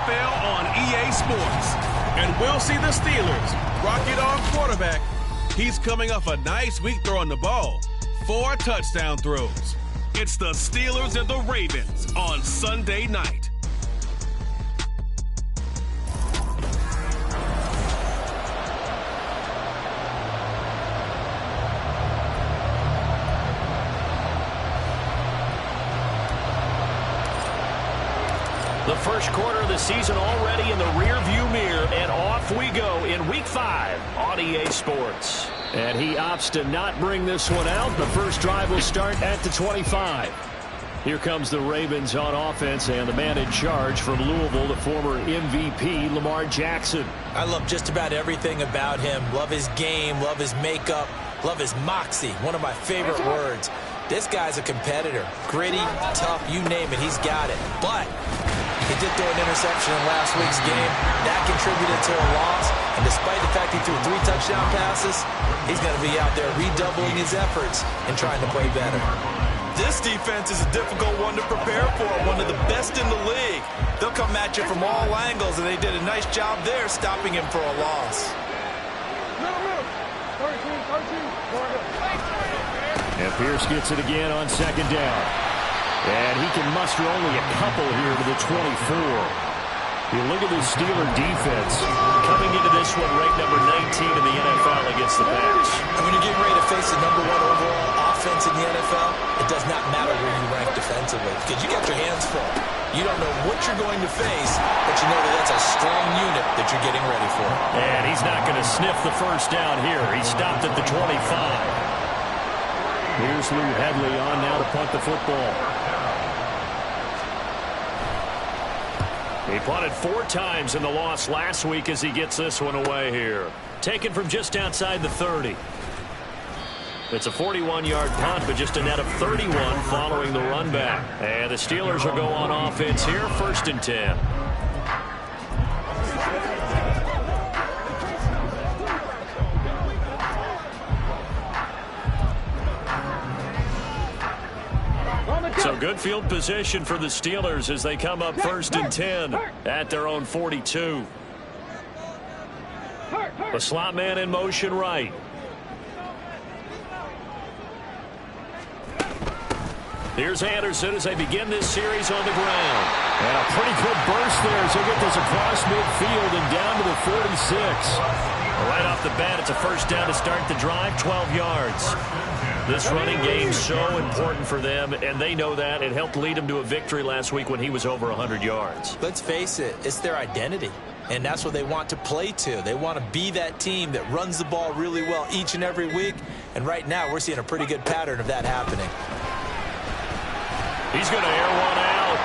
NFL on EA Sports. And we'll see the Steelers rock it on quarterback. He's coming off a nice week throwing the ball. 4 touchdown throws. It's the Steelers and the Ravens on Sunday night. The first quarter of the season already in the rearview mirror, and off we go in Week 5 on EA Sports. And he opts to not bring this one out. The first drive will start at the 25. Here comes the Ravens on offense, and the man in charge from Louisville, the former MVP, Lamar Jackson. I love just about everything about him. Love his game, love his makeup, love his moxie. One of my favorite words. This guy's a competitor. Gritty, tough, you name it, he's got it. But he did throw an interception in last week's game. That contributed to a loss. And despite the fact he threw 3 touchdown passes, he's going to be out there redoubling his efforts and trying to play better. This defense is a difficult one to prepare for, one of the best in the league. They'll come at you from all angles, and they did a nice job there stopping him for a loss. And Pierce gets it again on second down. And he can muster only a couple here to the 24. You look at the Steeler defense coming into this one ranked number 19 in the NFL against the Pats. And when you're getting ready to face the #1 overall offense in the NFL, it does not matter where you rank defensively because you got your hands full. You don't know what you're going to face, but you know that that's a strong unit that you're getting ready for. And he's not going to sniff the first down here. He stopped at the 25. Here's Lou Hedley on now to punt the football. He punted 4 times in the loss last week as he gets this one away here. Taken from just outside the 30. It's a 41-yard punt, but just a net of 31 following the run back. And the Steelers will go on offense here, 1st and 10. So good field position for the Steelers as they come up 1st and 10 at their own 42. The slot man in motion right. Here's Anderson as they begin this series on the ground. And a pretty good burst there as they get this across midfield and down to the 46. Right off the bat, it's a first down to start the drive, 12 yards. This running game so important for them, and they know that. It helped lead them to a victory last week when he was over 100 yards. Let's face it, it's their identity, and that's what they want to play to. They want to be that team that runs the ball really well each and every week, and right now we're seeing a pretty good pattern of that happening. He's going to air one out.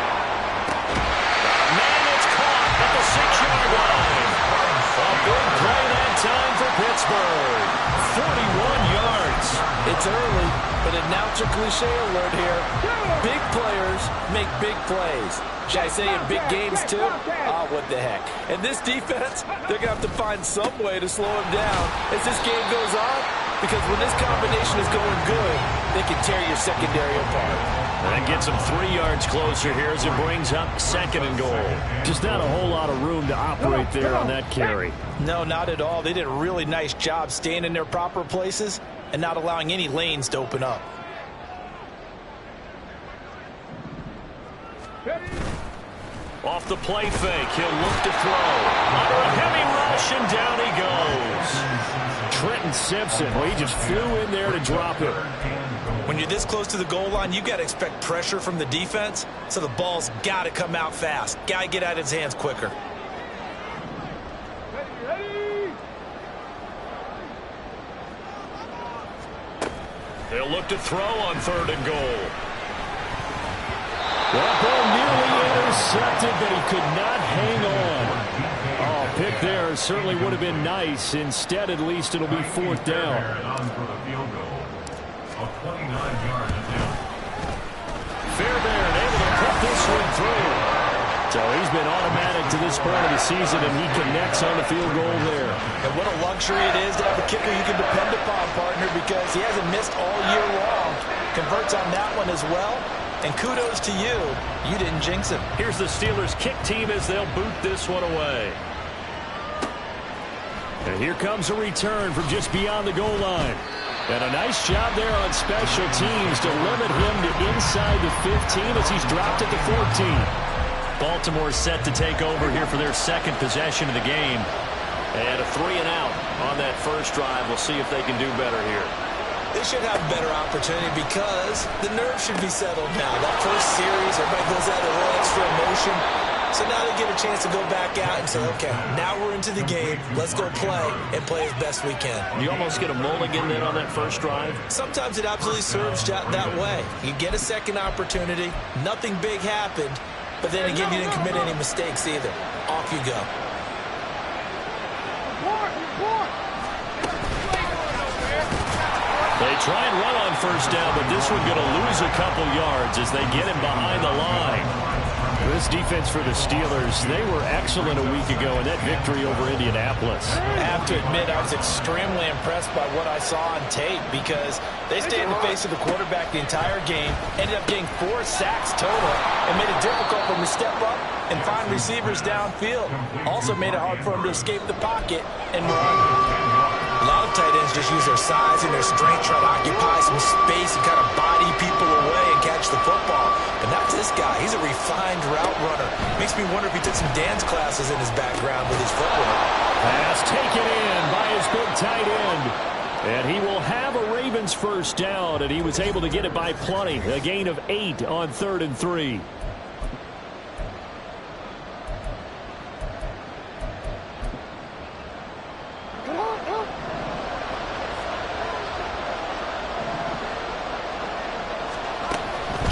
Man, it's caught at the 6-yard line. A big play that time for Pittsburgh. 41 yards. It's early, but announcer cliche alert here. Big players make big plays. Should I say in big games too? Oh, what the heck. And this defense, they're going to have to find some way to slow him down as this game goes on, because when this combination is going good, they can tear your secondary apart. That gets him 3 yards closer here as it brings up 2nd and goal. Just not a whole lot of room to operate there on that carry. No, not at all. They did a really nice job staying in their proper places and not allowing any lanes to open up. Off the play fake, he'll look to throw. Under a heavy rush, and down he goes. Trenton Simpson, well, he just flew in there to drop it. When you're this close to the goal line, you got to expect pressure from the defense, so the ball's got to come out fast. Got to get out of his hands quicker. They'll look to throw on 3rd and goal. That ball nearly intercepted, but he could not hang on. Oh, pick there certainly would have been nice. Instead, at least it'll be 4th down. Fairbairn able to put this one through. So he's been automatic to this point of the season, and he connects on the field goal there. And what a luxury it is to have a kicker you can depend upon, partner, because he hasn't missed all year long. Converts on that one as well. And kudos to you. You didn't jinx him. Here's the Steelers kick team as they'll boot this one away. And here comes a return from just beyond the goal line. And a nice job there on special teams to limit him to inside the 15 as he's dropped at the 14. Baltimore set to take over here for their second possession of the game. And a 3-and-out on that first drive. We'll see if they can do better here. They should have a better opportunity because the nerves should be settled now. That first series, everybody goes out a little extra emotion. So now they get a chance to go back out and say, okay, now we're into the game. Let's go play and play as best we can. You almost get a mulligan then on that first drive? Sometimes it absolutely serves that way. You get a second opportunity. Nothing big happened. But then again, you didn't commit any mistakes either. Off you go. They try and run on first down, but this one's going to lose a couple yards as they get him behind the line. This defense for the Steelers, they were excellent a week ago in that victory over Indianapolis. I have to admit, I was extremely impressed by what I saw on tape because they stayed in the face of the quarterback the entire game, ended up getting 4 sacks total, and made it difficult for him to step up and find receivers downfield. Also made it hard for him to escape the pocket and run. A lot of tight ends just use their size and their strength, try to occupy some space and kind of body people away and catch the football. But not this guy. He's a refined route runner. Makes me wonder if he took some dance classes in his background with his footwork. Pass taken in by his big tight end. And he will have a Ravens first down, and he was able to get it by plenty. A gain of 8 on 3rd and 3.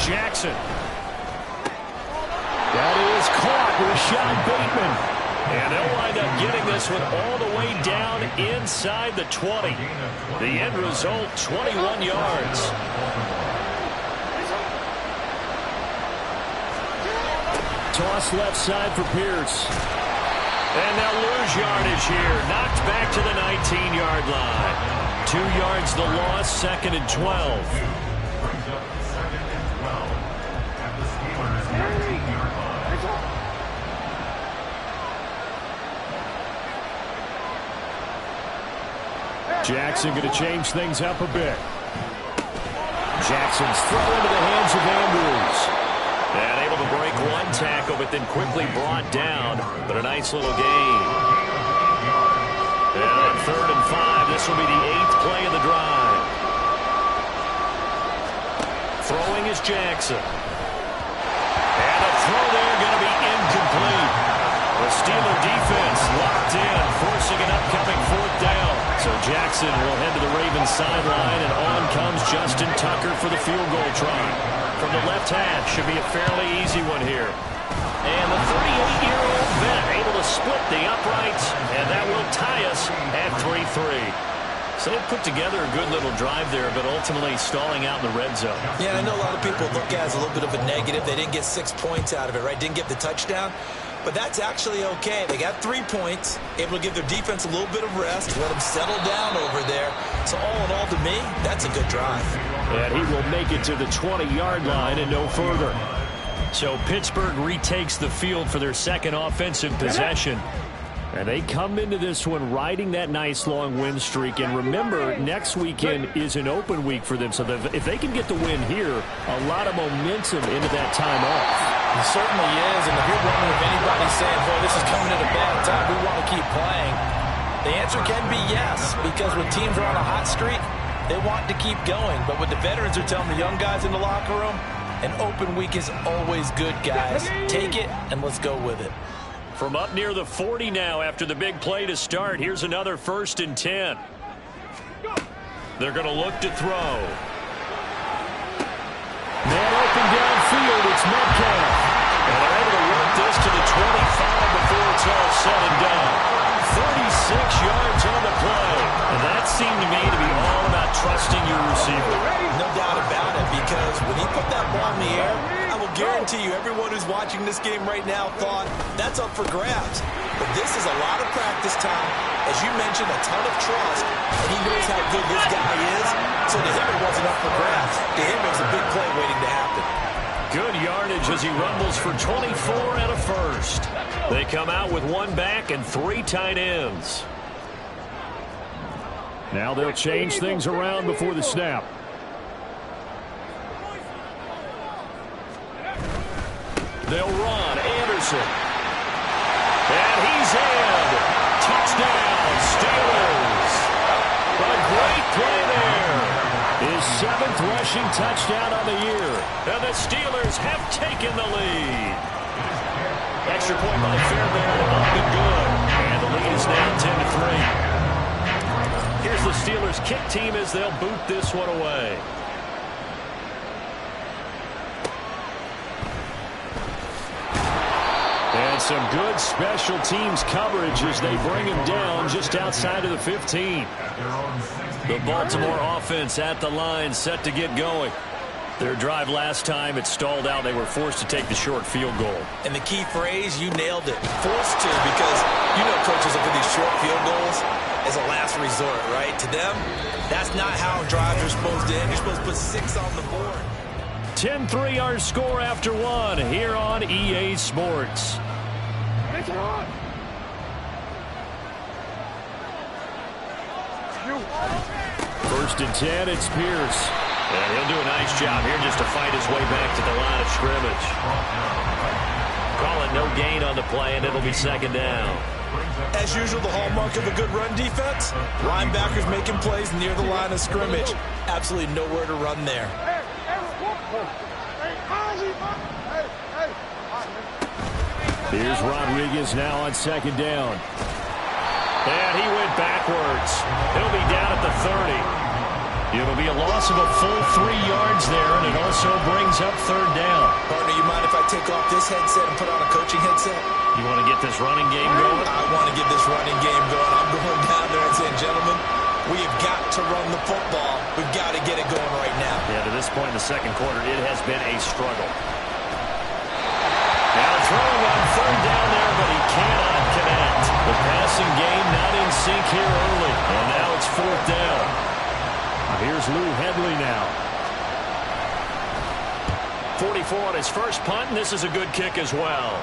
Jackson. That is caught with Sean Bateman. And they'll wind up getting this one all the way down inside the 20. The end result, 21 yards. Toss left side for Pierce. And they'll lose yardage here. Knocked back to the 19-yard line. 2 yards the loss, 2nd and 12. Jackson going to change things up a bit. Jackson's throw into the hands of Andrews. And able to break one tackle, but then quickly brought down. But a nice little gain. And on 3rd and 5, this will be the 8th play of the drive. Throwing is Jackson. And a throw there going to be incomplete. The Steeler defense locked in, forcing an upcoming 4th down. So Jackson will head to the Ravens sideline, and on comes Justin Tucker for the field goal try. From the left half, should be a fairly easy one here. And the 38-year-old vet able to split the uprights, and that will tie us at 3-3. So they put together a good little drive there, but ultimately stalling out in the red zone. Yeah, I know a lot of people look at it as a little bit of a negative. They didn't get 6 points out of it, right? Didn't get the touchdown. But that's actually okay. They got 3 points, able to give their defense a little bit of rest, let them settle down over there. So all in all, to me, that's a good drive. And he will make it to the 20-yard line and no further. So Pittsburgh retakes the field for their second offensive possession. And they come into this one riding that nice long win streak. And remember, next weekend is an open week for them. So if they can get the win here, a lot of momentum into that time off. It certainly is. And if you're wondering if anybody's saying, boy, this is coming at a bad time, we want to keep playing, the answer can be yes. Because when teams are on a hot streak, they want to keep going. But what the veterans are telling the young guys in the locker room, an open week is always good, guys. Take it and let's go with it. From up near the 40 now after the big play to start, here's another 1st and 10. They're going to look to throw. Man open downfield, it's Metcalf. And they're able to work this to the 25 before it's all said and done. 36 yards on the play. And that seemed to me to be all about trusting your receiver. No doubt about it, because when he put that ball in the air, I will guarantee you everyone who's watching this game right now thought that's up for grabs. But this is a lot of practice time. As you mentioned, a ton of trust, and he knows how good this guy is. So to him, it wasn't up for grabs. To him, it was a big play waiting to happen. Good yardage as he rumbles for 24 and a first. They come out with one back and 3 tight ends. Now they'll change things around before the snap. They'll run. Anderson. And he's in. Touchdown, Steelers. A great play there. His 7th rushing touchdown on the year. And the Steelers have taken the lead. Extra point by Fairbairn, up and good. And the lead is now 10-3. Here's the Steelers kick team as they'll boot this one away. And some good special teams coverage as they bring him down just outside of the 15. The Baltimore offense at the line, set to get going. Their drive last time, it stalled out. They were forced to take the short field goal. And the key phrase, you nailed it. Forced to, because you know coaches look at these short field goals as a last resort, right? To them, that's not how drives are supposed to end. You're supposed to put 6 on the board. 10-3 our score after 1 here on EA Sports. First and 10, it's Pierce. And he'll do a nice job here just to fight his way back to the line of scrimmage. Call it no gain on the play, and it'll be 2nd down. As usual, the hallmark of a good run defense, linebackers making plays near the line of scrimmage. Absolutely nowhere to run there. Here's Rodriguez now on 2nd down. And he went backwards. He'll be down at the 30. It'll be a loss of a full 3 yards there, and it also brings up 3rd down. Partner, you mind if I take off this headset and put on a coaching headset? You want to get this running game going? I want to get this running game going. I'm going down there and saying, gentlemen, we have got to run the football. We've got to get it going right now. Yeah, to this point in the 2nd quarter, it has been a struggle. Now throwing on 3rd down there, but he cannot connect. The passing game not in sync here early. And now it's 4th down. Here's Lou Hedley now. 44 on his first punt, and this is a good kick as well.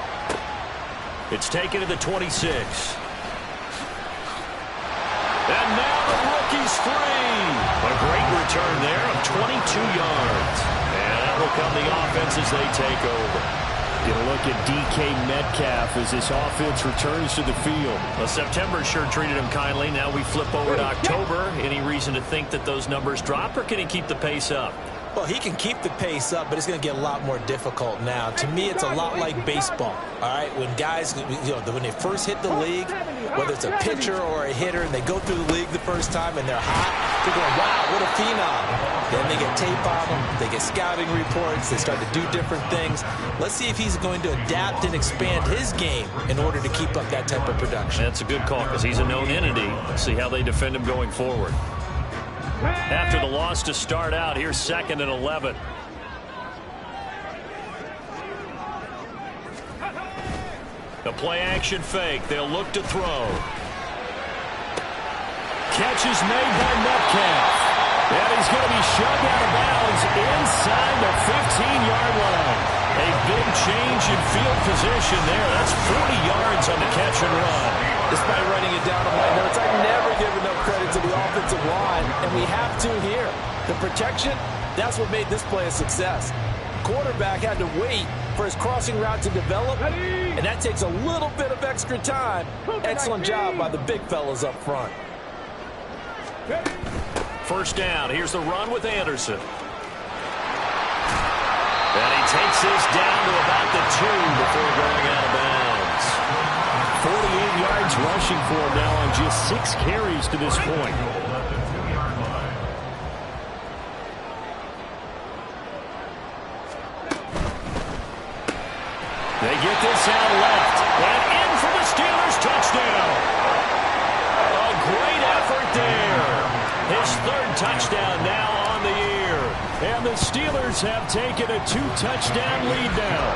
It's taken to the 26. And now the rookie's free. A great return there of 22 yards. And that will come the offense as they take over. Get a look at DK Metcalf as this offense returns to the field. Well, September sure treated him kindly. Now we flip over to October. Any reason to think that those numbers drop, or can he keep the pace up? Well, he can keep the pace up, but it's going to get a lot more difficult now. To me, it's a lot like baseball, all right? When guys, when they first hit the league, whether it's a pitcher or a hitter, and they go through the league the first time and they're hot, they're going, wow, what a phenom. Then they get tape on them, they get scouting reports, they start to do different things. Let's see if he's going to adapt and expand his game in order to keep up that type of production. That's a good call because he's a known entity. Let's see how they defend him going forward. After the loss to start out, here's 2nd and 11. The play action fake. They'll look to throw. Catch is made by Metcalf. And he's going to be shoved out of bounds inside the 15-yard line. A big change in field position there. That's 40 yards on the catch and run. Despite writing it down on my notes, I never give enough credit to the offensive line, and we have to here. The protection, that's what made this play a success. Quarterback had to wait for his crossing route to develop, and that takes a little bit of extra time. Excellent job by the big fellas up front. First down. Here's the run with Anderson. And he takes this down to about the 2 before going out of bounds. 48 yards rushing for him now on just 6 carries to this point. They get this out left. And in for the Steelers touchdown. A great effort there. His 3rd touchdown now on the year. And the Steelers have taken a 2-touchdown lead now.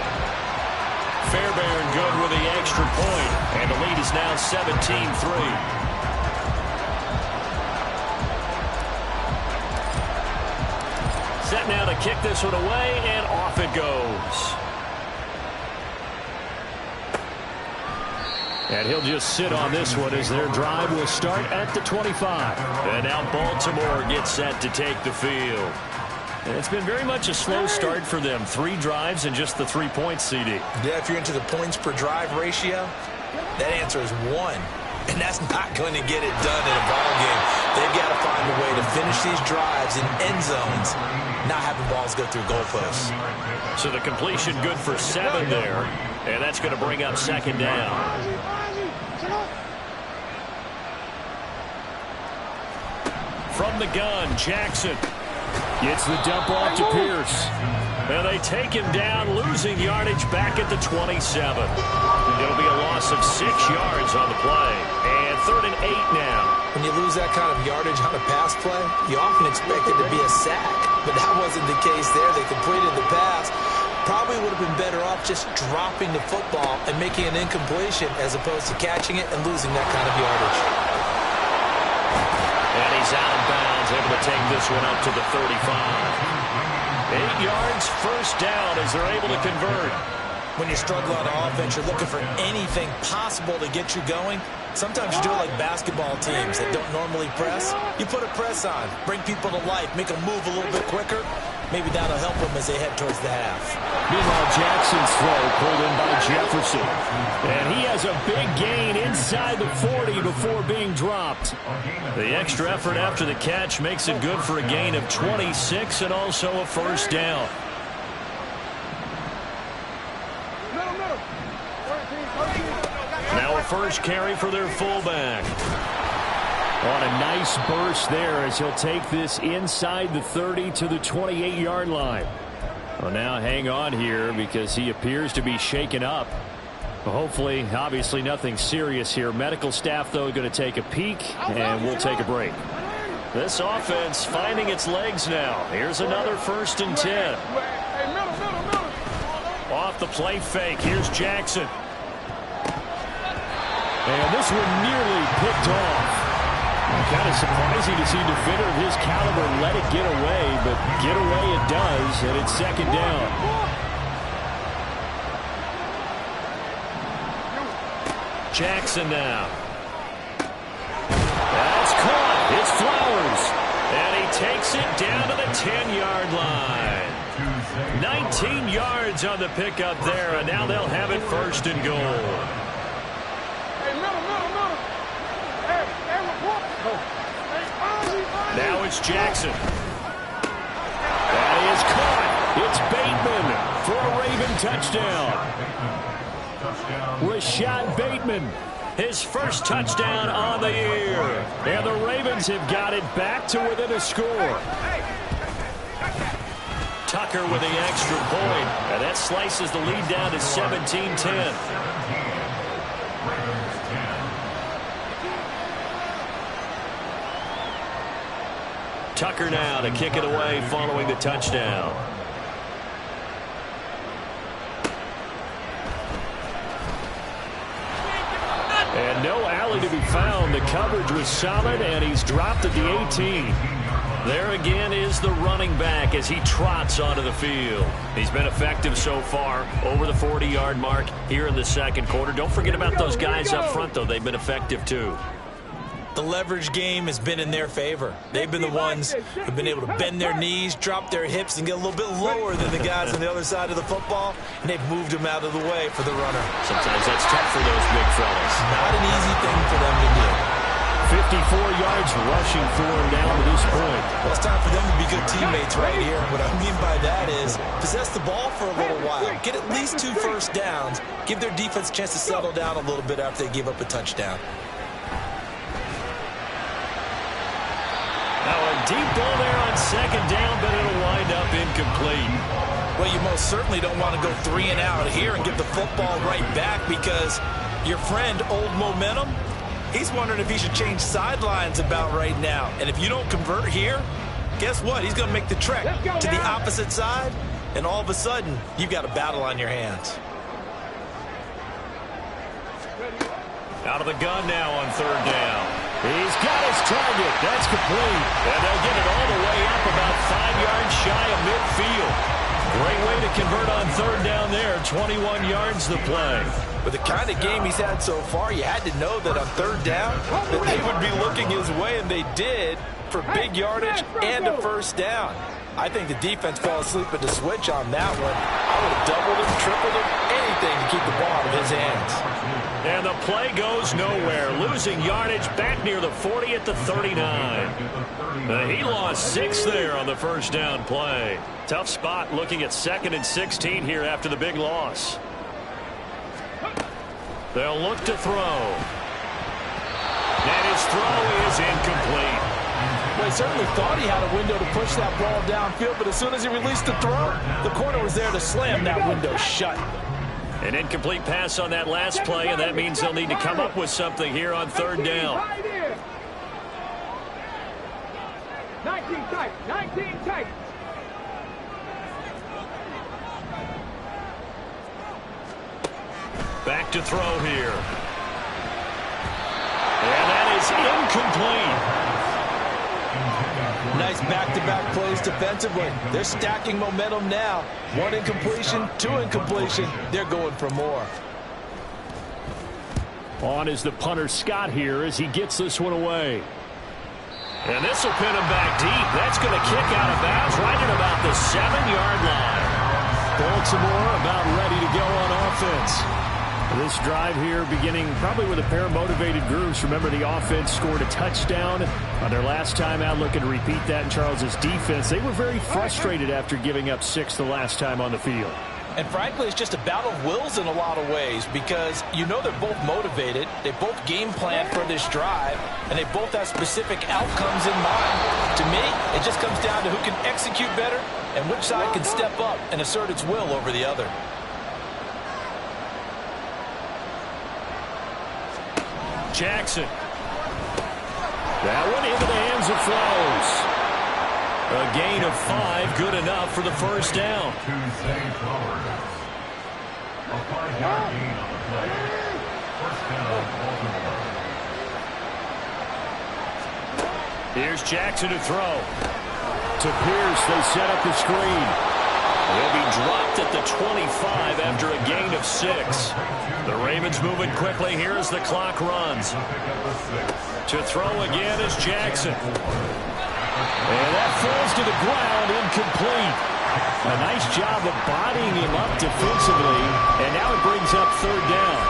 Fairbairn good with the extra point. And the lead is now 17-3. Set set now to kick this one away, and off it goes. And he'll just sit on this one as their drive will start at the 25. And now Baltimore gets set to take the field. And it's been very much a slow start for them. 3 drives and just the 3 points, CD. Yeah, if you're into the points per drive ratio, that answer is 1. And that's not going to get it done in a ball game. They've got to find a way to finish these drives in end zones, not having balls go through goalposts. So the completion good for 7 there. And that's going to bring up second down. From the gun, Jackson gets the dump off to Pierce. And they take him down, losing yardage back at the 27. It'll be a loss of 6 yards on the play. And 3rd and 8 now. When you lose that kind of yardage on a pass play, you often expect it to be a sack. But that wasn't the case there. They completed the pass. Probably would have been better off just dropping the football and making an incompletion as opposed to catching it and losing that kind of yardage. And he's out of bounds, able to take this one up to the 35. 8 yards, first down as they're able to convert. When you struggle on offense, you're looking for anything possible to get you going. Sometimes you do it like basketball teams that don't normally press. You put a press on, bring people to life, make them move a little bit quicker. Maybe that'll help them as they head towards the half. Meanwhile, Jackson's throw pulled in by Jefferson. And he has a big gain inside the 40 before being dropped. The extra effort after the catch makes it good for a gain of 26 and also a first down. Now a first carry for their fullback. On a nice burst there as he'll take this inside the 30 to the 28-yard line. Well, now hang on here because he appears to be shaken up. Hopefully, obviously nothing serious here. Medical staff, though, going to take a peek, and we'll take a break. This offense finding its legs now. Here's another 1st and 10. Off the play fake. Here's Jackson. And this one nearly picked off. Kind of surprising to see a defender of his caliber let it get away, but get away it does, and it's second down. Jackson now. That's caught. It's Flowers. And he takes it down to the 10-yard line. 19 yards on the pickup there, and now they'll have it 1st and goal. Now it's Jackson. That is caught. It's Bateman for a Raven touchdown. Rashad Bateman, his first touchdown on the year. And the Ravens have got it back to within a score. Tucker with the extra point. And that slices the lead down to 17-10. Tucker now to kick it away following the touchdown. And no alley to be found. The coverage was solid, and he's dropped at the 18. There again is the running back as he trots onto the field. He's been effective so far, over the 40-yard mark here in the second quarter. Don't forget about those guys up front, though. They've been effective, too. The leverage game has been in their favor. They've been the ones who've been able to bend their knees, drop their hips, and get a little bit lower than the guys on the other side of the football, and they've moved them out of the way for the runner. Sometimes that's tough for those big fellas. Not an easy thing for them to do. 54 yards rushing for him down to this point. Well, it's time for them to be good teammates right here. What I mean by that is possess the ball for a little while. Get at least 2 first downs. Give their defense a chance to settle down a little bit after they give up a touchdown. Now a deep ball there on second down, but it'll wind up incomplete. Well, you most certainly don't want to go 3 and out here and give the football right back because your friend, Old Momentum, he's wondering if he should change sidelines about right now. And if you don't convert here, guess what? He's going to make the trek to the opposite side, and all of a sudden, you've got a battle on your hands. Out of the gun now on third down. He's got his target. That's complete. And they'll get it all the way up about 5 yards shy of midfield. Great way to convert on third down there. 21 yards the play. With the kind of game he's had so far, you had to know that on third down that they would be looking his way, and they did, for big yardage and a first down. I think the defense fell asleep at the switch on that one. I would have doubled him, tripled him, anything to keep the ball out of his hands. And the play goes nowhere. Losing yardage back near the 40 at the 39. He lost 6 there on the first down play. Tough spot looking at 2nd and 16 here after the big loss. They'll look to throw. And his throw is incomplete. Well, he certainly thought he had a window to push that ball downfield, but as soon as he released the throw, the corner was there to slam that window shut. An incomplete pass on that last play, and that means they'll need to come up with something here on third down. 19 tight, 19 tight. Back to throw here. And that is incomplete. Nice back-to-back plays defensively. They're stacking momentum now. 1 incompletion, 2 incompletion. They're going for more. On is the punter Scott here as he gets this one away. And this will pin him back deep. That's going to kick out of bounds right at about the 7-yard line. Baltimore about ready to go on offense. This drive here beginning probably with a pair of motivated groups. Remember, the offense scored a touchdown on their last time out. Looking to repeat that in Charles's defense. They were very frustrated after giving up 6 the last time on the field. And frankly, it's just a battle of wills in a lot of ways, because you know they're both motivated, they both game plan for this drive, and they both have specific outcomes in mind. To me, it just comes down to who can execute better and which side can step up and assert its will over the other. Jackson. That one into the hands of Flowers. A gain of 5, good enough for the first down. Here's Jackson to throw. To Pierce, they set up the screen. He'll be dropped at the 25 after a gain of 6. The Ravens moving quickly here as the clock runs. To throw again is Jackson. And that falls to the ground, incomplete. A nice job of bodying him up defensively, and now it brings up third down.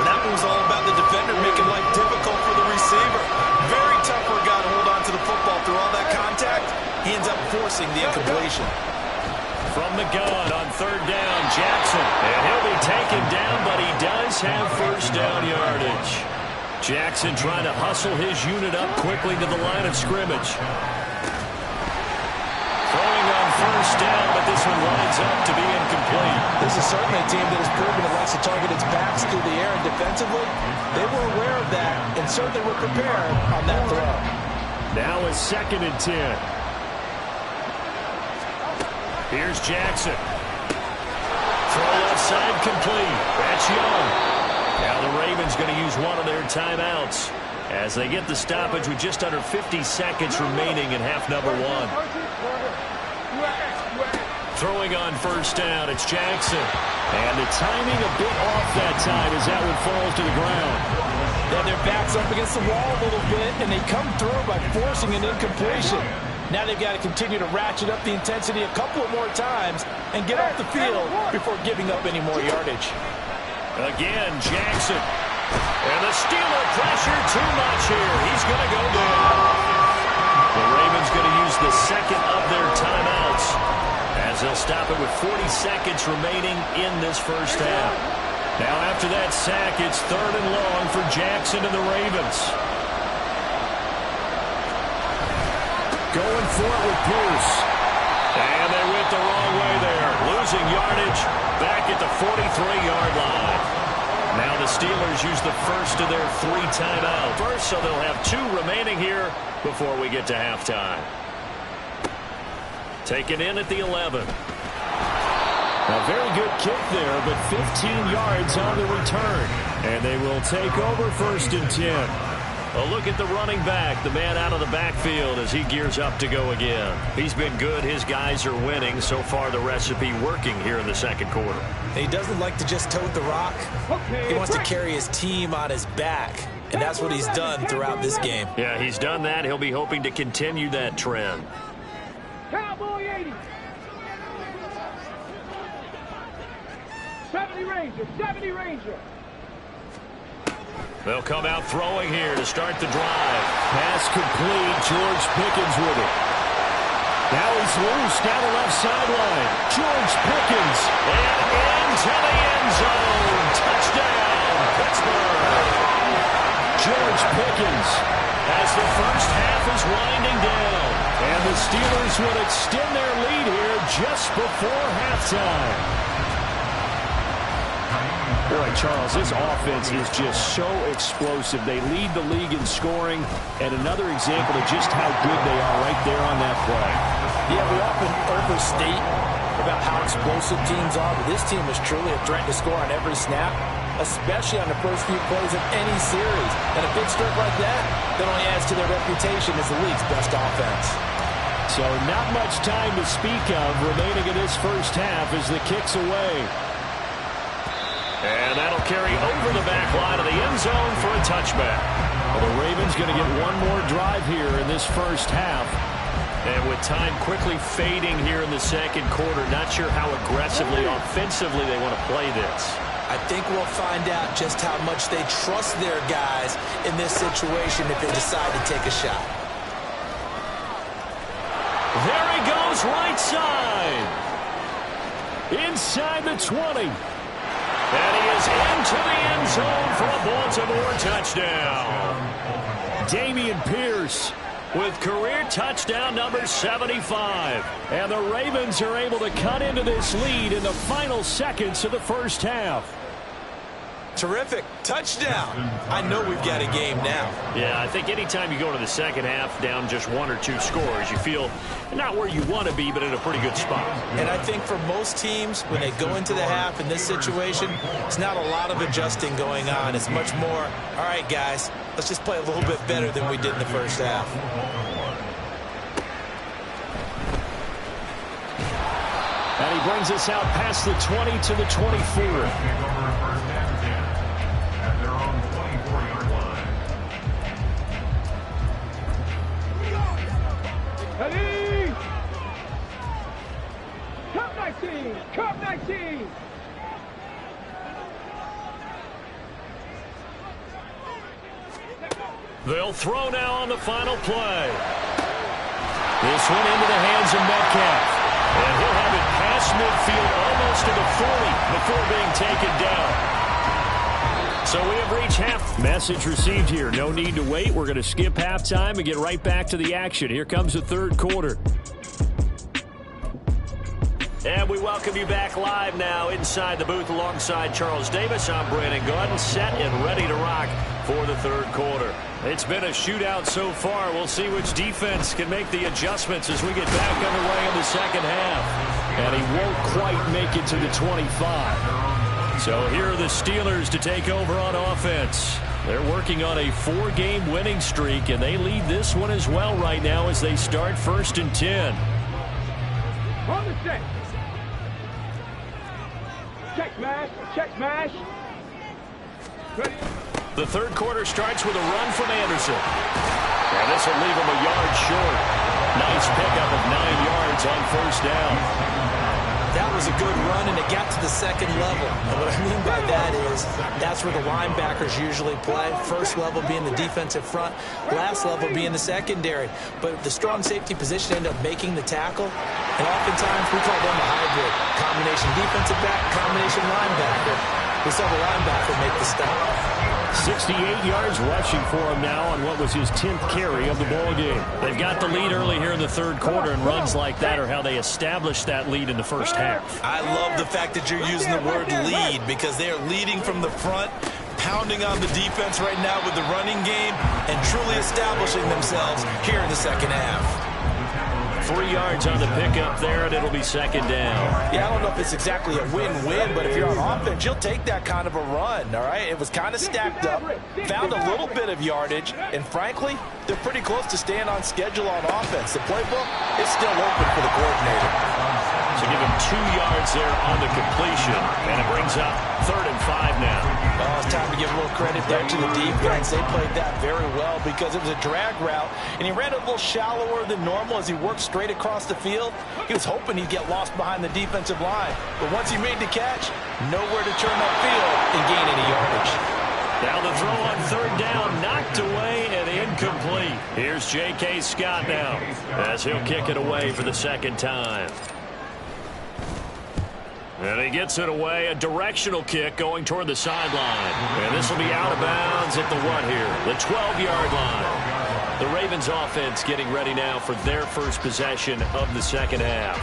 And that was all about the defender making life difficult for the receiver. Very tough for a guy to hold on to the football through all that contact. He ends up forcing the incompletion. From the gun on third down, Jackson. And he'll be taken down, but he does have first down yardage. Jackson trying to hustle his unit up quickly to the line of scrimmage. Throwing on first down, but this one lines up to be incomplete. This is certainly a team that has proven it likes to target its backs through the air and defensively. They were aware of that and certainly were prepared on that throw. Now is 2nd and 10. Here's Jackson. Throw left side complete. That's Young. Now the Ravens going to use one of their timeouts as they get the stoppage with just under 50 seconds remaining in half number 1. Throwing on first down, it's Jackson. And the timing a bit off that time as that one falls to the ground. Yeah, their backs up against the wall a little bit, and they come through by forcing an incompletion. Now they've got to continue to ratchet up the intensity a couple of more times and get off the field before giving up any more yardage. Again, Jackson. And the Steeler pressure too much here. He's going to go down. The Ravens going to use the 2nd of their timeouts as they'll stop it with 40 seconds remaining in this first half. Now after that sack, it's 3rd and long for Jackson and the Ravens. Going for it with Pierce. And they went the wrong way there. Losing yardage back at the 43-yard line. Now the Steelers use the first of their 3 timeouts. First, so they'll have 2 remaining here before we get to halftime. Taken in at the 11. A very good kick there, but 15 yards on the return. And they will take over 1st and 10. A look at the running back, the man out of the backfield as he gears up to go again. He's been good. His guys are winning. So far, the recipe working here in the second quarter. He doesn't like to just tote the rock. He wants to carry his team on his back, and that's what he's done throughout this game. Yeah, he's done that. He'll be hoping to continue that trend. Cowboy 80. 70 Ranger, 70 Ranger. They'll come out throwing here to start the drive. Pass complete. George Pickens with it. Now he's loose down the left sideline. George Pickens. And into the end zone. Touchdown, Pittsburgh. George Pickens as the first half is winding down. And the Steelers would extend their lead here just before halftime. Boy, Charles, this offense is just so explosive. They lead the league in scoring, and another example of just how good they are right there on that play. Yeah, we often overstate about how explosive teams are, but this team is truly a threat to score on every snap, especially on the first few plays of any series. And a big strike like that only adds to their reputation as the league's best offense. So not much time to speak of remaining in this first half as the kick's away. And that'll carry over the back line of the end zone for a touchback. Well, the Ravens going to get one more drive here in this first half. And with time quickly fading here in the second quarter, not sure how aggressively, offensively they want to play this. I think we'll find out just how much they trust their guys in this situation if they decide to take a shot. There he goes, right side. Inside the 20. And he is into the end zone for a Baltimore touchdown. Dameon Pierce with career touchdown number 75. And the Ravens are able to cut into this lead in the final seconds of the first half. Terrific. Touchdown. I know we've got a game now. Yeah, I think anytime you go to the second half down just one or two scores, you feel not where you want to be, but in a pretty good spot. And I think for most teams, when they go into the half in this situation, it's not a lot of adjusting going on. It's much more, all right, guys, let's just play a little bit better than we did in the first half. And he brings us out past the 20 to the 24. Ready? Cup 19! Cup 19! They'll throw now on the final play. This one into the hands of Metcalf. And he'll have it past midfield almost to the 40 before being taken down. So we have reached half. Message received here. No need to wait. We're going to skip halftime and get right back to the action. Here comes the third quarter. And we welcome you back live now inside the booth alongside Charles Davis. I'm Brandon Gordon, set and ready to rock for the third quarter. It's been a shootout so far. We'll see which defense can make the adjustments as we get back underway in the second half. And he won't quite make it to the 25. So here are the Steelers to take over on offense. They're working on a 4-game winning streak, and they lead this one as well right now as they start 1st and 10. On the set. Check smash. Check smash. Ready? The third quarter starts with a run from Anderson. And this will leave him a yard short. Nice pickup of 9 yards on first down. That was a good run, and it got to the second level. And what I mean by that is that's where the linebackers usually play. First level being the defensive front, last level being the secondary. But the strong safety position ended up making the tackle, and oftentimes we call them a hybrid. Combination defensive back, combination linebacker. We saw the linebacker make the stop. 68 yards rushing for him now on what was his 10th carry of the ball game. They've got the lead early here in the third quarter, and runs like that are how they established that lead in the first half. I love the fact that you're using the word lead because they are leading from the front, pounding on the defense right now with the running game, and truly establishing themselves here in the second half. 3 yards on the pickup there, and it'll be second down. Yeah, I don't know if it's exactly a win-win, but if you're on offense, you'll take that kind of a run, all right? It was kind of stacked up, found a little bit of yardage, and frankly, they're pretty close to staying on schedule on offense. The playbook is still open for the coordinator. So give him 2 yards there on the completion, and it brings up 3rd and 5 now. Well, it's time to give a little credit there to the defense. They played that very well because it was a drag route, and he ran a little shallower than normal as he worked straight across the field. He was hoping he'd get lost behind the defensive line, but once he made the catch, nowhere to turn upfield and gain any yardage. Now the throw on 3rd down, knocked away and incomplete. Here's J.K. Scott now as he'll kick it away for the 2nd time. And he gets it away, a directional kick going toward the sideline. And this will be out of bounds at the what here? The 12-yard line. The Ravens offense getting ready now for their first possession of the 2nd half.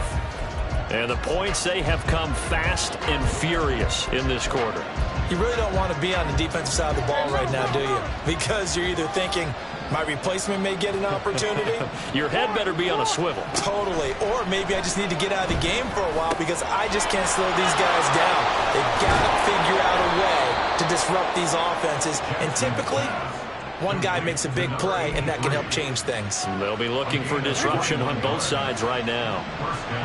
And the points, they have come fast and furious in this quarter. You really don't want to be on the defensive side of the ball right now, do you? Because you're either thinking, my replacement may get an opportunity. Your head better be on a swivel. Totally. Or maybe I just need to get out of the game for a while because I just can't slow these guys down. They've got to figure out a way to disrupt these offenses. And typically, one guy makes a big play, and that can help change things. They'll be looking for disruption on both sides right now.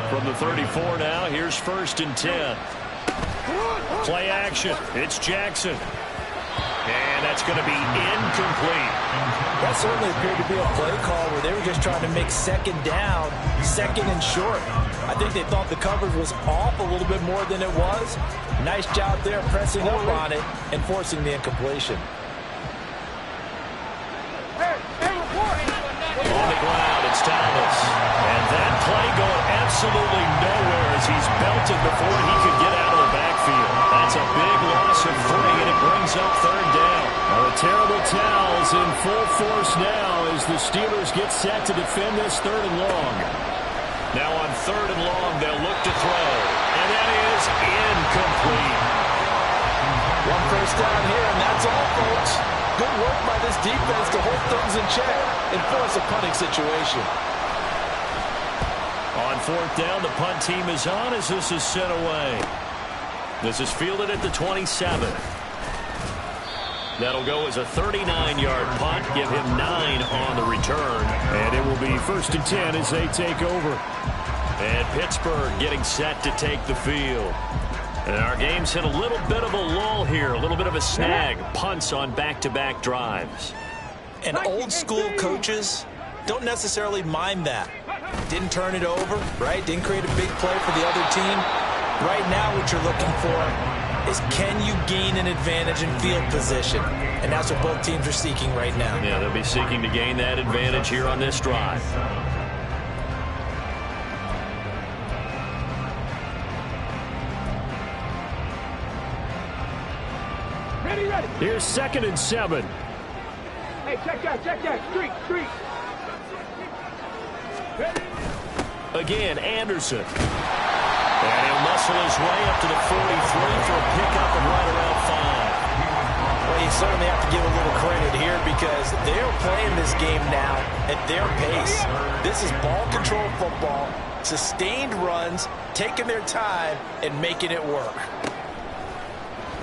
From the 34 now, here's 1st and 10. Play action. It's Jackson. And that's going to be incomplete. That certainly appeared to be a play call where they were just trying to make 2nd down, 2nd and short. I think they thought the coverage was off a little bit more than it was. Nice job there pressing up on it and forcing the incompletion. On the ground, it's Thomas. And that play going absolutely nowhere as he's belted before he could get out of the backfield. That's a big loss of 3, and it brings up 3rd down. Now the terrible towels in full force now as the Steelers get set to defend this 3rd and long. Now on 3rd and long, they'll look to throw. And that is incomplete. 1 first down here, and that's all, folks. Good work by this defense to hold things in check and force a punting situation. On 4th down, the punt team is on as this is sent away. This is fielded at the 27. That'll go as a 39-yard punt, give him 9 on the return. And it will be 1st and 10 as they take over. And Pittsburgh getting set to take the field. And our game's hit a little bit of a lull here, a little bit of a snag. Punts on back-to-back drives. And old-school coaches don't necessarily mind that. Didn't turn it over, right? Didn't create a big play for the other team. Right now what you're looking for is can you gain an advantage in field position? And that's what both teams are seeking right now. Yeah, they'll be seeking to gain that advantage here on this drive. Ready. Here's 2nd and 7. Hey, check that. Street. Ready. Again, Anderson. And he'll muscle his way up to the 43 for a pickup of right around 5. Well, you certainly have to give a little credit here because they're playing this game now at their pace. This is ball control football, sustained runs, taking their time, and making it work.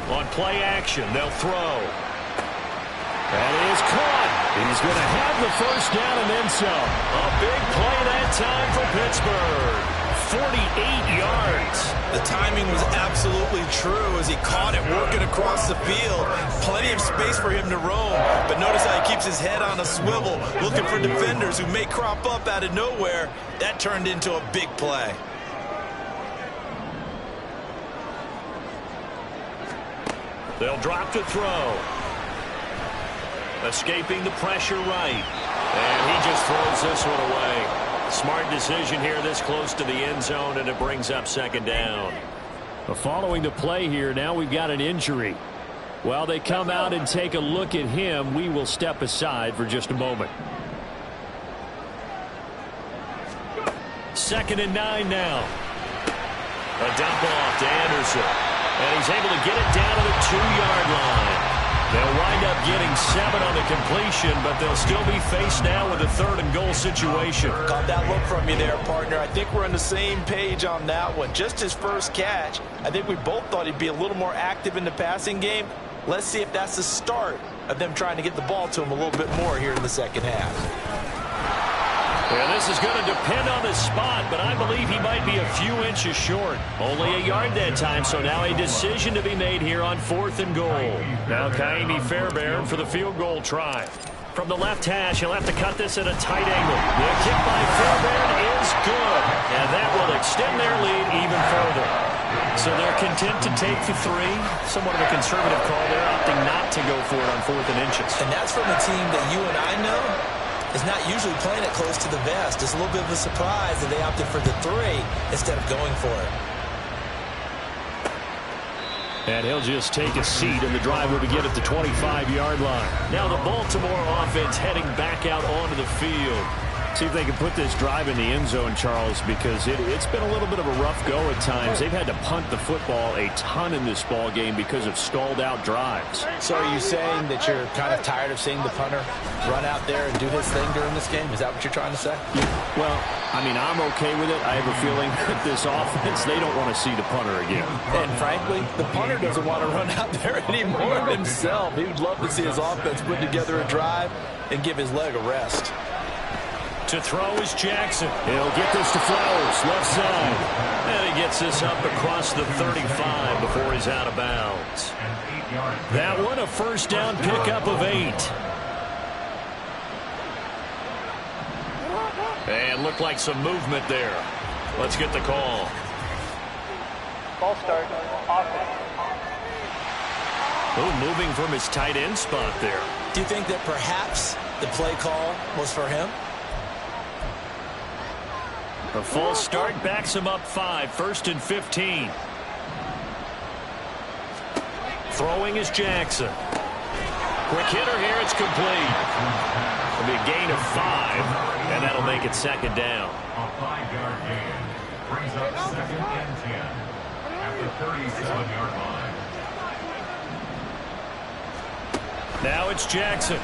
On play action, they'll throw. That is caught. He's going to have the 1st down and then some. A big play that time for Pittsburgh. 48 yards. The timing was absolutely true as he caught it working across the field. Plenty of space for him to roam. But notice how he keeps his head on a swivel, looking for defenders who may crop up out of nowhere. That turned into a big play. They'll drop to throw. Escaping the pressure right. And he just throws this one away. Smart decision here this close to the end zone, and it brings up 2nd down. Following the play here, now we've got an injury. While they come out and take a look at him, we will step aside for just a moment. 2nd and 9 now. A dump off to Anderson. And he's able to get it down to the 2-yard line. They'll wind up getting 7 on the completion, but they'll still be faced now with a 3rd and goal situation. Caught that look from you there, partner. I think we're on the same page on that one. Just his first catch. I think we both thought he'd be a little more active in the passing game. Let's see if that's the start of them trying to get the ball to him a little bit more here in the second half. Yeah, this is going to depend on the spot, but I believe he might be a few inches short. Only a yard that time, so now a decision to be made here on 4th and goal. Now Kaimi Fairbairn for the field goal try. From the left hash, he'll have to cut this at a tight angle. The kick by Fairbairn is good, and that will extend their lead even further. So they're content to take the 3. Somewhat of a conservative call there, opting not to go for it on 4th and inches. And that's from a team that you and I know is not usually playing it close to the vest. It's a little bit of a surprise that they opted for the 3 instead of going for it. And he'll just take a seat, and the drive will begin at the 25-yard line. Now the Baltimore offense heading back out onto the field. See if they can put this drive in the end zone, Charles, because it's been a little bit of a rough go at times. They've had to punt the football a ton in this ball game because of stalled-out drives. So are you saying that you're kind of tired of seeing the punter run out there and do his thing during this game? Is that what you're trying to say? Yeah. Well, I mean, I'm okay with it. I have a feeling that this offense, they don't want to see the punter again. And frankly, the punter doesn't want to run out there anymore himself. He would love to see his offense put together a drive and give his leg a rest. To throw is Jackson. He'll get this to Flowers, left side. And he gets this up across the 35 before he's out of bounds. That one, a first down pickup of 8. And looked like some movement there. Let's get the call. Ball start. Offense. Oh, moving from his tight end spot there. Do you think that perhaps the play call was for him? A false start backs him up 5, 1st and 15. Throwing is Jackson. Quick hitter here, it's complete. It'll be a gain of 5, and that'll make it 2nd down. A 5-yard gain brings up 2nd and 10 at the 37-yard line. Now it's Jackson.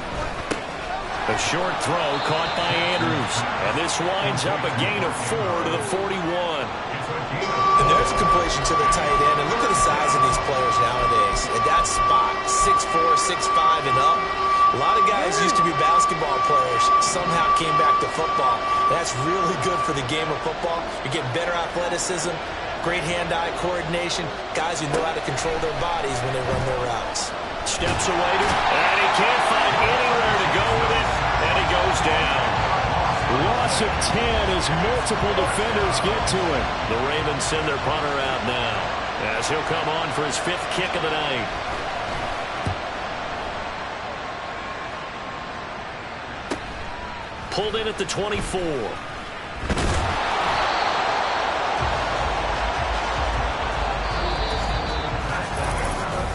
A short throw caught by Andrews. And this winds up a gain of 4 to the 41. And there's a completion to the tight end. And look at the size of these players nowadays. At that spot, 6'4", 6'5", and up. A lot of guys used to be basketball players, somehow came back to football. That's really good for the game of football. You get better athleticism, great hand-eye coordination, guys who know how to control their bodies when they run their routes. Steps away and he can't find anywhere to go with it, and he goes down. Loss of 10 as multiple defenders get to it. The Ravens send their punter out now as he'll come on for his 5th kick of the night. Pulled in at the 24.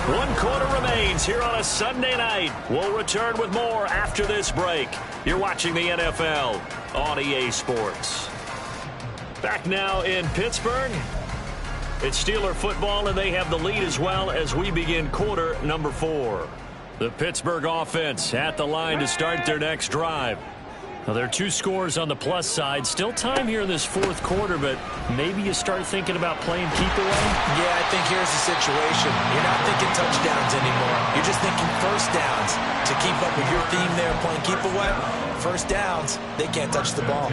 1 quarter remains here on a Sunday night. We'll return with more after this break. You're watching the NFL on EA Sports. Back now in Pittsburgh. It's Steeler football, and they have the lead as well as we begin quarter number 4. The Pittsburgh offense at the line to start their next drive. Now, there are 2 scores on the plus side. Still time here in this 4th quarter, but maybe you start thinking about playing keep away? Yeah, I think here's the situation. You're not thinking touchdowns anymore. You're just thinking first downs. To keep up with your theme there, playing keep away, first downs, they can't touch the ball.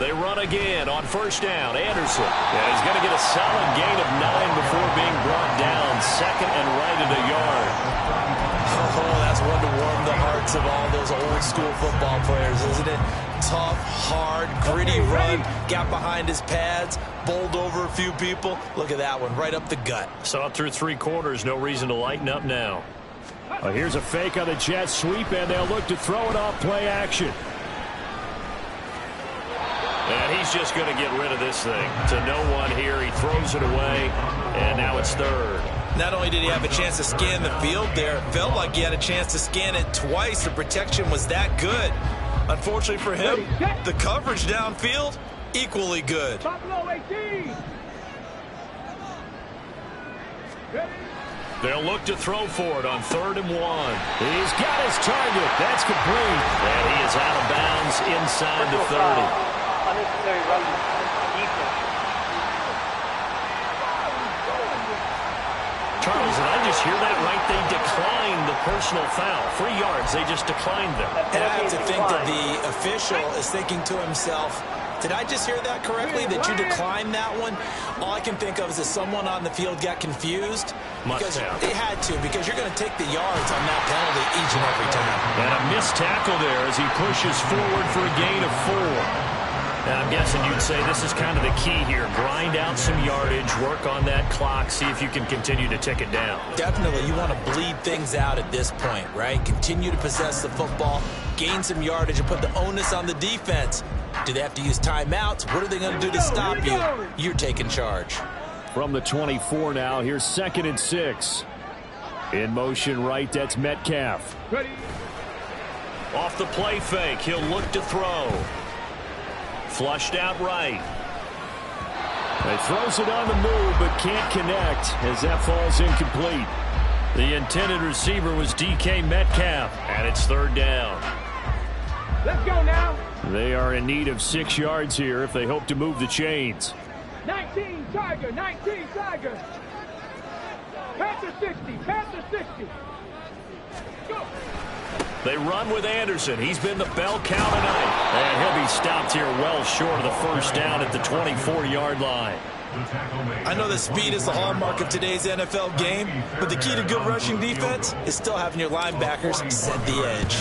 They run again on first down. Anderson. And he's going to get a solid gain of 9 before being brought down. 2nd and right at a yard. Oh, that's one to warm the hearts of all those old school football players, isn't it? Tough, hard, gritty run. Got behind his pads. Bowled over a few people. Look at that one, right up the gut. Saw it through 3 quarters. No reason to lighten up now. Here's a fake on the jet sweep, and they'll look to throw it off play action. And he's just going to get rid of this thing. To no one here. He throws it away, and now it's 3rd. Not only did he have a chance to scan the field there, it felt like he had a chance to scan it twice. The protection was that good. Unfortunately for him, the coverage downfield equally good. They'll look to throw for it on 3rd and 1. He's got his target. That's complete. And he is out of bounds inside the 30. Unnecessary running. Defense. Charles, and I just hear that right? They declined the personal foul. 3 yards, they just declined them. And I have to think that the official is thinking to himself, did I just hear that correctly, that you declined that one? All I can think of is that someone on the field got confused. Must have. They had to, because you're going to take the yards on that penalty each and every time. And a missed tackle there as he pushes forward for a gain of 4. And I'm guessing you'd say this is kind of the key here. Grind out some yardage, work on that clock, see if you can continue to tick it down. Definitely, you want to bleed things out at this point, right? Continue to possess the football, gain some yardage, and put the onus on the defense. Do they have to use timeouts? What are they going to do to stop you? You're taking charge. From the 24 now, here's 2nd and 6. In motion right, that's Metcalf. Ready. Off the play fake, he'll look to throw. Flushed out right. He throws it on the move, but can't connect as that falls incomplete. The intended receiver was DK Metcalf, and it's 3rd down. Let's go now. They are in need of 6 yards here if they hope to move the chains. 19 Tiger, 19 Tiger. Panther 60, Panther 60. Go. They run with Anderson. He's been the bell cow tonight. And he'll be stopped here well short of the 1st down at the 24-yard line. I know that speed is the hallmark of today's NFL game, but the key to good rushing defense is still having your linebackers set the edge.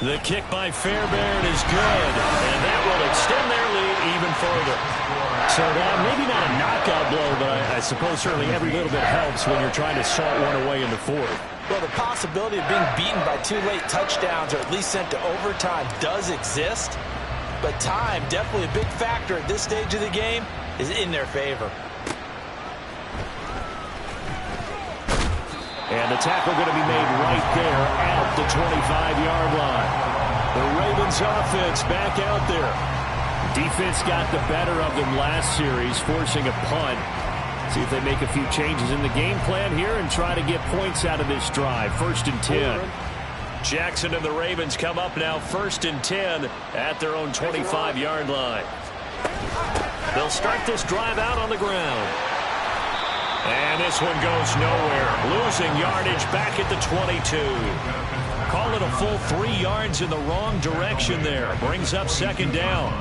The kick by Fairbairn is good, and that will extend their lead even further. So maybe not a knockout blow, but I suppose certainly every little bit helps when you're trying to salt one away in the 4th. Well, the possibility of being beaten by 2 late touchdowns or at least sent to overtime does exist, but time, definitely a big factor at this stage of the game, is in their favor. And the tackle going to be made right there at the 25-yard line. The Ravens offense back out there. Defense got the better of them last series, forcing a punt. See if they make a few changes in the game plan here and try to get points out of this drive. 1st and 10. Jackson and the Ravens come up now 1st and 10 at their own 25-yard line. They'll start this drive out on the ground. And this one goes nowhere. Losing yardage back at the 22. Call it a full 3 yards in the wrong direction there. Brings up 2nd down.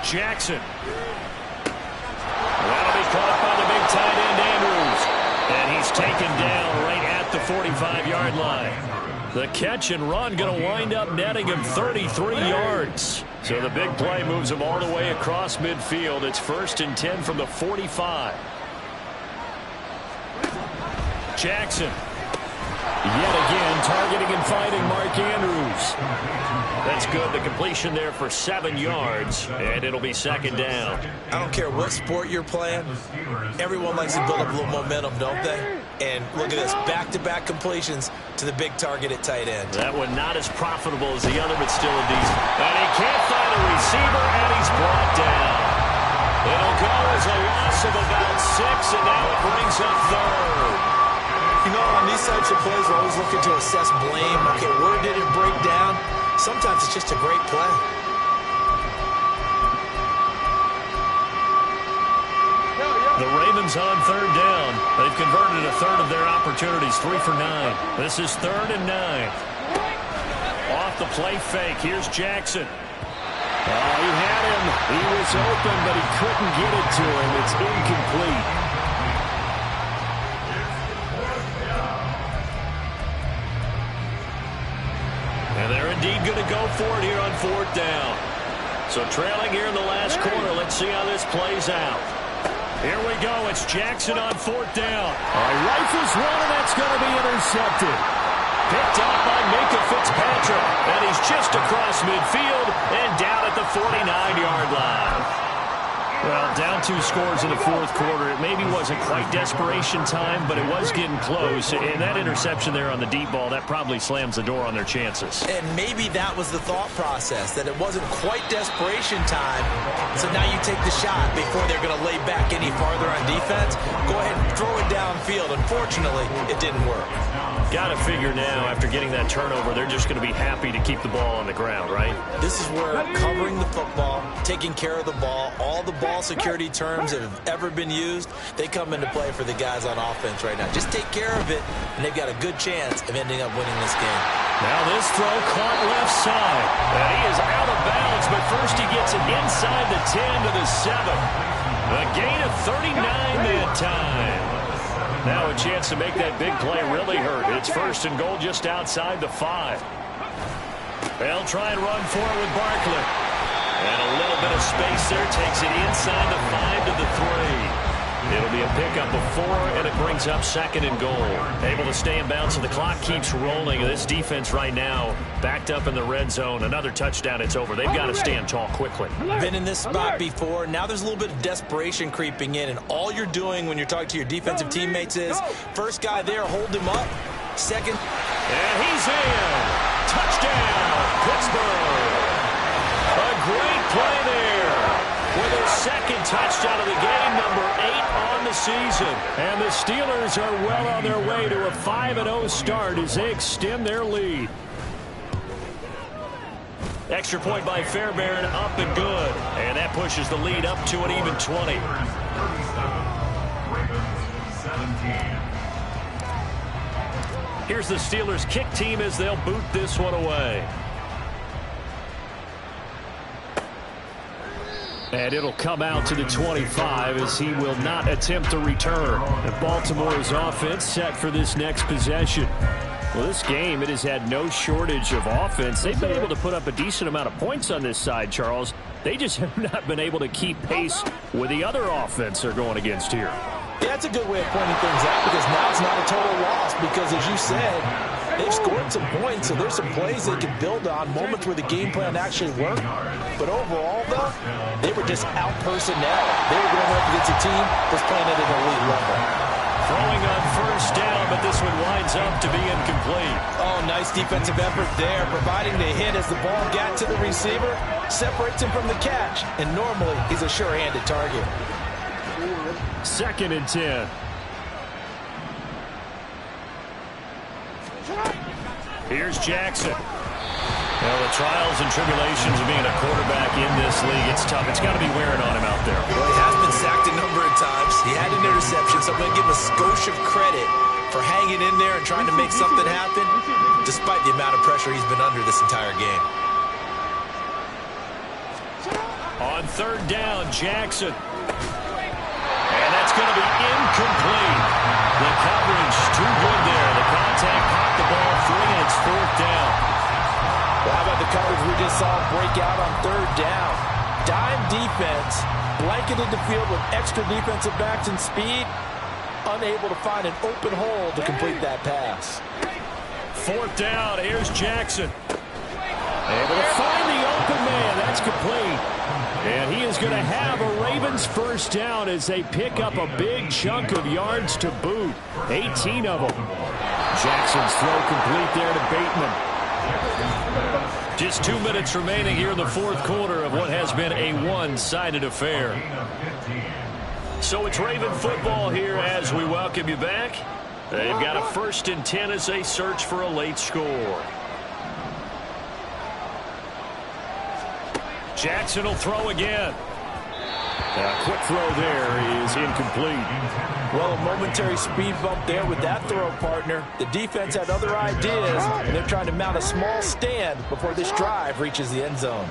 Jackson. That'll be caught by the big tight end Andrews. And he's taken down right at the 45-yard line. The catch and run going to wind up netting him 33 yards. So the big play moves him all the way across midfield. It's 1st and 10 from the 45. Jackson. Yet again, targeting and fighting Mark Andrews. That's good. The completion there for 7 yards, and it'll be 2nd down. I don't care what sport you're playing. Everyone likes to build up a little momentum, don't they? And look at this, back-to-back completions to the big target at tight end. That one not as profitable as the other, but still a decent. And he can't find a receiver, and he's brought down. It'll go as a loss of about 6, and now it brings up 3rd. You know, on these types of plays, we're always looking to assess blame. Okay, where did it break down? Sometimes it's just a great play. The Ravens on 3rd down. They've converted a 1/3 of their opportunities, 3 for 9. This is 3rd and 9. Off the play fake, here's Jackson. He had him. He was open, but he couldn't get it to him. It's incomplete. And they're indeed going to go for it here on 4th down. So trailing here in the last quarter. Let's see how this plays out. Here we go. It's Jackson on 4th down. Rifles one, and that's going to be intercepted. Picked up by Minka Fitzpatrick. And he's just across midfield and down at the 49-yard line. Well, down 2 scores in the fourth quarter. It maybe wasn't quite desperation time, but it was getting close. And that interception there on the deep ball, that probably slams the door on their chances. And maybe that was the thought process, that it wasn't quite desperation time. So now you take the shot before they're going to lay back any farther on defense. Go ahead and throw it downfield. Unfortunately, it didn't work. Got to figure now, after getting that turnover, they're just going to be happy to keep the ball on the ground, right? This is where covering the football, taking care of the ball, all the ball security terms that have ever been used, they come into play for the guys on offense right now. Just take care of it, and they've got a good chance of ending up winning this game. Now this throw caught left side. And he is out of bounds, but first he gets it inside the 10 to the 7. A gain of 39 that time. Now a chance to make that big play really hurt. It's 1st and goal just outside the 5. They'll try and run for it with Barkley. And a little bit of space there takes it inside the 5 to the 3. It'll be a pickup of 4, and it brings up 2nd and goal. Able to stay in bounds, and the clock keeps rolling. This defense right now backed up in the red zone. Another touchdown, it's over. They've got to stand tall quickly. Been in this spot before. Now there's a little bit of desperation creeping in, and all you're doing when you're talking to your defensive teammates is, first guy there, hold him up. Second. And he's in. Touchdown, Pittsburgh. A great play there. With their 2nd touchdown of the game, number 8 on the season. And the Steelers are well on their way to a 5-0 start as they extend their lead. Extra point by Fairbairn, up and good. And that pushes the lead up to an even 20. Here's the Steelers kick team as they'll boot this one away. And it'll come out to the 25 as he will not attempt to return. And Baltimore's offense set for this next possession. Well, this game, it has had no shortage of offense. They've been able to put up a decent amount of points on this side, Charles. They just have not been able to keep pace with the other offense they're going against here. Yeah, that's a good way of pointing things out, because now it's not a total loss, because as you said, they've scored some points, so there's some plays they can build on, moments where the game plan actually worked. But overall, though, they were just out personnel. They were going up against a team that's playing at an elite level. Throwing on 1st down, but this one winds up to be incomplete. Oh, nice defensive effort there, providing the hit as the ball got to the receiver, separates him from the catch, and normally he's a sure-handed target. 2nd and 10. Here's Jackson. Well, the trials and tribulations of being a quarterback in this league, it's tough. It's got to be wearing on him out there. Well, he has been sacked a number of times. He had an interception, so I'm going to give him a skosh of credit for hanging in there and trying to make something happen, despite the amount of pressure he's been under this entire game. On 3rd down, Jackson. And that's going to be incomplete. The coverage too good there. The contact popped the ball free, and it's 4th down. Well, how about the coverage we just saw break out on 3rd down? Dime defense, blanketed the field with extra defensive backs and speed, unable to find an open hole to complete that pass. 4th down, here's Jackson. Able to find the open man. That's complete. And he is going to have a Ravens 1st down as they pick up a big chunk of yards to boot. 18 of them. Jackson's throw complete there to Bateman. Just 2 minutes remaining here in the 4th quarter of what has been a one-sided affair. So it's Raven football here as we welcome you back. They've got a 1st and 10 as they search for a late score. Jackson will throw again. A quick throw there is incomplete. Well, a momentary speed bump there with that throw, partner. The defense had other ideas, and they're trying to mount a small stand before this drive reaches the end zone.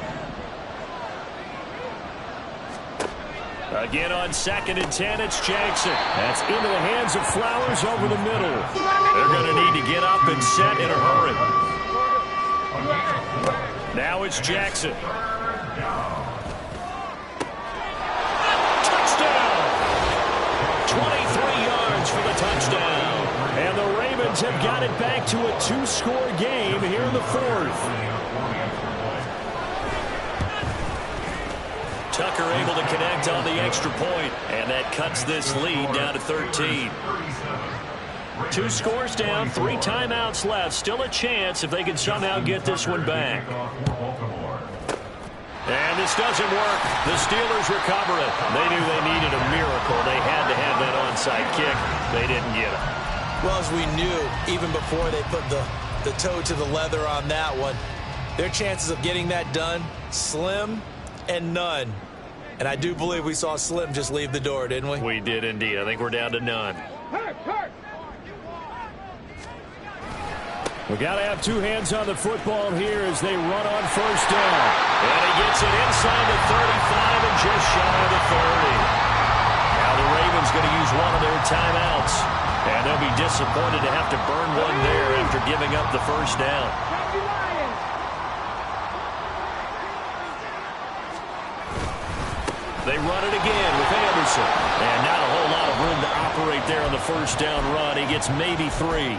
Again on 2nd and 10, it's Jackson. That's into the hands of Flowers over the middle. They're going to need to get up and set in a hurry. Now it's Jackson. Touchdown! 23 yards for the touchdown. And the Ravens have got it back to a 2-score game here in the 4th. Tucker able to connect on the extra point, and that cuts this lead down to 13. 2 scores down, 3 timeouts left. Still a chance if they can somehow get this one back. And this doesn't work. The Steelers recover it. They knew they needed a miracle. They had to have that onside kick. They didn't get it. Well, as we knew, even before they put the toe to the leather on that one, their chances of getting that done, slim and none. And I do believe we saw Slim just leave the door, didn't we? We did indeed. I think we're down to none. We got to have 2 hands on the football here as they run on first down. And he gets it inside the 35 and just shy of the 30. Now the Ravens going to use one of their timeouts. And they'll be disappointed to have to burn one there after giving up the first down. They run it again with Anderson. And not a whole lot of room to operate there on the first down run. He gets maybe 3.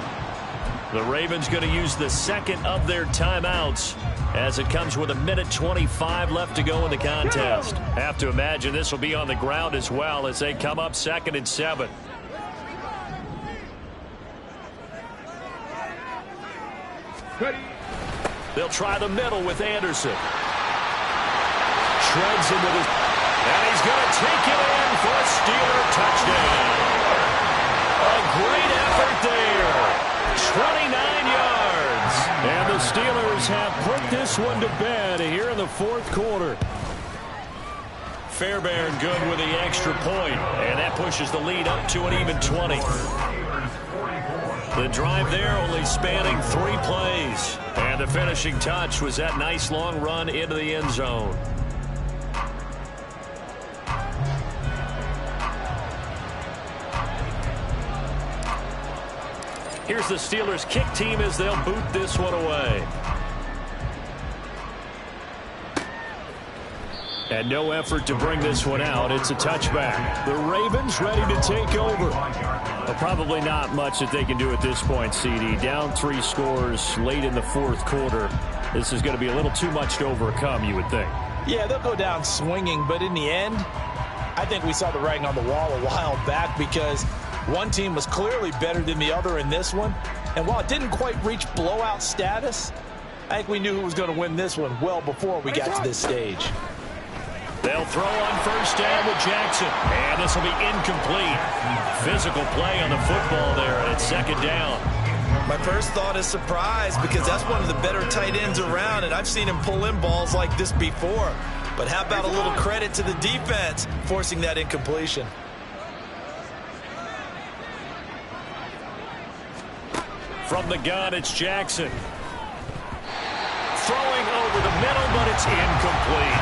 The Ravens going to use the second of their timeouts as it comes with 1:25 left to go in the contest. Have to imagine this will be on the ground as well as they come up 2nd and 7. They'll try the middle with Anderson. Shreds him with his... And he's going to take it in for a Steeler touchdown. A great effort there. 29 yards. And the Steelers have put this one to bed here in the 4th quarter. Fairbairn good with the extra point, and that pushes the lead up to an even 20. The drive there only spanning 3 plays. And the finishing touch was that nice long run into the end zone. Here's the Steelers kick team as they'll boot this one away. And no effort to bring this one out. It's a touchback. The Ravens ready to take over. Well, probably not much that they can do at this point, CD. Down 3 scores late in the 4th quarter. This is going to be a little too much to overcome, you would think. Yeah, they'll go down swinging, but in the end, I think we saw the writing on the wall a while back because one team was clearly better than the other in this one. And while it didn't quite reach blowout status, I think we knew who was going to win this one well before we got to this stage. They'll throw on first down with Jackson. And this will be incomplete. Physical play on the football there, and it's 2nd down. My first thought is surprise because that's one of the better tight ends around, and I've seen him pull in balls like this before. But how about a little credit to the defense forcing that incompletion? From the gun, it's Jackson. Throwing over the middle, but it's incomplete.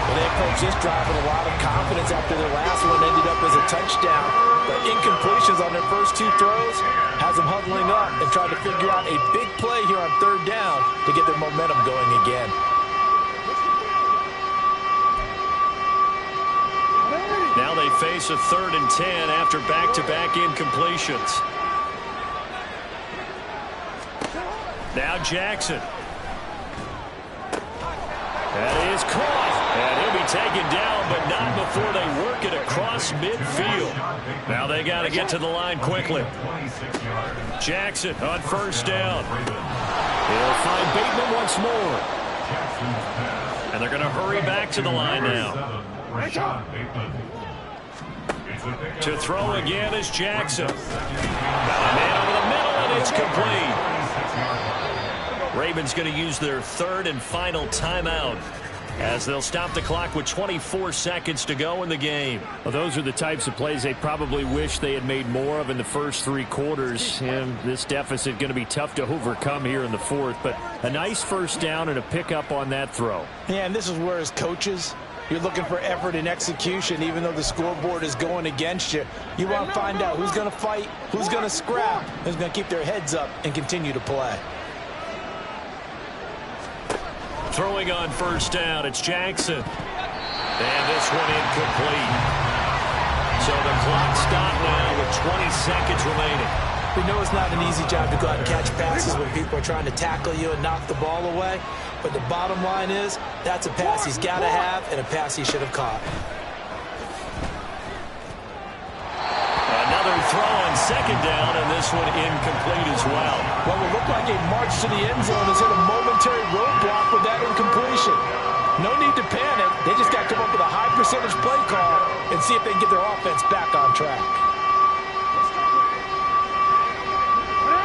Well, they approached this drive with a lot of confidence after their last one ended up as a touchdown. But incompletions on their first 2 throws has them huddling up and trying to figure out a big play here on 3rd down to get their momentum going again. Now they face a 3rd and 10 after back-to-back incompletions. Now Jackson. That is caught. And he'll be taken down, but not before they work it across midfield. Now they got to get to the line quickly. Jackson on first down. He'll find Bateman once more. And they're going to hurry back to the line now. To throw again is Jackson. Got a man over the middle, and it's complete. Ravens going to use their 3rd and final timeout as they'll stop the clock with 24 seconds to go in the game. Well, those are the types of plays they probably wish they had made more of in the first 3 quarters. And this deficit going to be tough to overcome here in the 4th. But a nice first down and a pickup on that throw. Yeah, and this is where as coaches, you're looking for effort and execution even though the scoreboard is going against you. You want to find out who's going to fight, who's going to scrap, who's going to keep their heads up and continue to play. Throwing on first down, it's Jackson. And this one incomplete. So the clock stopped now with 20 seconds remaining. We know it's not an easy job to go out and catch passes when people are trying to tackle you and knock the ball away. But the bottom line is, that's a pass he's got to have and a pass he should have caught. Another throw on second down, and this one incomplete as well. What will look like a march to the end zone is hit a momentary roadblock with that incompletion. No need to panic. They just got to come up with a high percentage play call and see if they can get their offense back on track.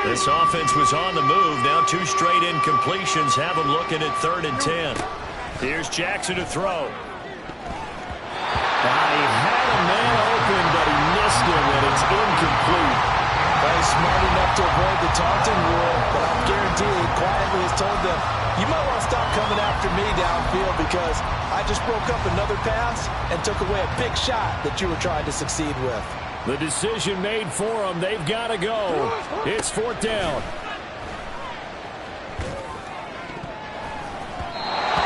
This offense was on the move. Now 2 straight incompletions have them looking at 3rd and 10. Here's Jackson to throw. He had a man open, but he missed him, and it's incomplete. He's smart enough to avoid the taunting rule, but I'm guaranteed quietly has told them, you might want to stop coming after me downfield because I just broke up another pass and took away a big shot that you were trying to succeed with. The decision made for them. They've got to go. It's 4th down.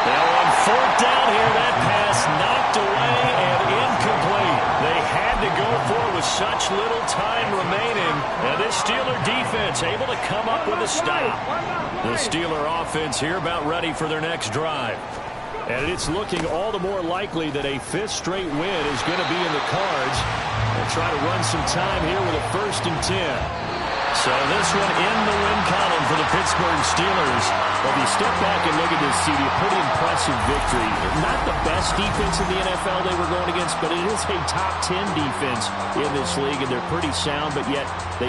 Now on 4th down here, that pass knocked away and incomplete. They had to go for it with such little time remaining. And this Steeler defense able to come up with a stop. The Steeler offense here about ready for their next drive. And it's looking all the more likely that a 5th straight win is going to be in the cards. They'll try to run some time here with a 1st and 10. So this one in the win column for the Pittsburgh Steelers. Well, if you step back and look at this, CD, a pretty impressive victory. Not the best defense in the NFL they were going against, but it is a top 10 defense in this league, and they're pretty sound, but yet they